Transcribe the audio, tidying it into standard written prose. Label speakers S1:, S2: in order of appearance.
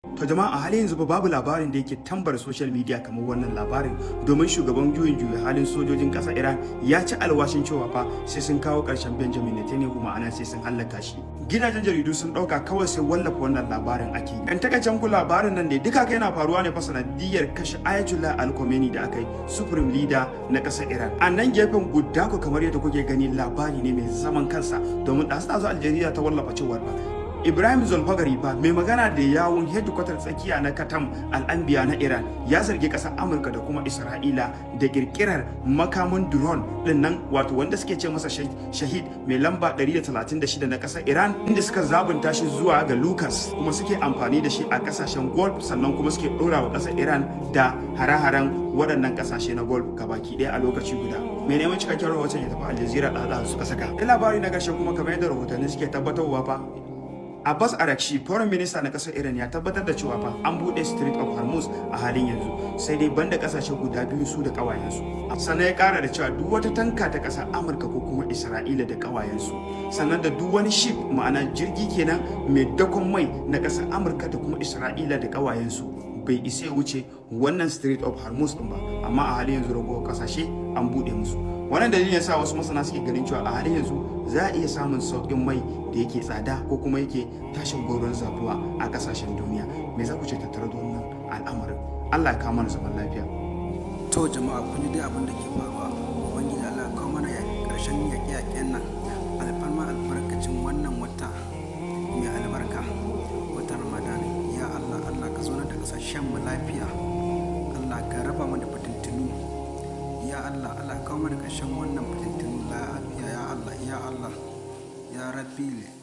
S1: To jama'a a halin yanzu babu labarin da yake tambar social media kamar wannan labarin, domin shugaban juyin halin sojojin ƙasar Iran ya ci alwashin cewa fa sai sun kawo ƙarshen Benjamin Netanyahu, ma'ana sai sun hallaka shi. Gidajen jaridu sun ɗauka kawai sai wallafa wannan labarin ake yi. Ɗan takaicen ku labarin nan dai duka yana faruwa ne fa sanadiyar kashe Ayatollah Al-Khomeini da aka yi, supreme leader na ƙasar Iran. A nan gefen guda ku kamar yadda kuke gani labari ne mai zaman kansa, domin ɗazu Algeria ta wallafa cewar ba Ibrahim Zolfagari ba mai magana da yawun hedikwatar tsakiya na Katam Al-Anbiya na Iran ya zargi ƙasar Amurka da kuma Isra'ila da kirkirar makamin drone din nan, wato wanda suke ce masa Shahid mai lamba 136 na ƙasar Iran, inda suka zabunta shi zuwa ga Lucas kuma suke amfani da shi a ƙasashen Gulf, sannan kuma suke ɗora wa ƙasar Iran da hare-haren waɗannan ƙasashe na Gulf gabaki ɗaya a lokaci guda. Mai neman cikakken rahoton ya tafi Al Jazeera da suka saka. Labari na ƙarshe kuma kamar yadda rahotanni suke tabbatarwa fa Abbas Arakshi, foreign minister na kasar Iran, ya tabbatar da cewa fa an bude Strait of Hormuz a halin yanzu, sai dai banda kasashe guda biyu su da kawayensu. Sannan ya kara da cewa duk wata tanka ta kasar Amurka ko kuma Isra'ila da kawayensu, sannan da duk wani ship, ma'ana jirgi kenan mai dakon mai na kasar Amurka da kuma Isra'ila da kawayensu, bai isa ya wuce wannan Strait of Hormuz din ba, amma a halin yanzu ragowar kasashe an bude musu. Wannan dalilin yasa wasu masana suke ganin cewa a halin yanzu za a iya samun sauƙin mai da yake tsada ko kuma yake tashin goron zabuwa a ƙasashen duniya. Me za ku ce tattare da wannan al'amarin? Allah ya kawo mana zaman lafiya.
S2: To jama'a, kun ji dai abin da ke faruwa. Ubangiji Allah ya kawo mana ƙarshen yaƙe-yaƙen nan, alfarma albarkacin wannan wata mai albarka, watan Ramadan. Ya Allah, Allah ka zauna da ƙasashen mu lafiya. Allah ka raba mu da fitintunu. Ya Allah, Allah kawo mana ƙarshen wannan fitintunu lafiya. Ya Allah, ya Allah, ya Rabbi.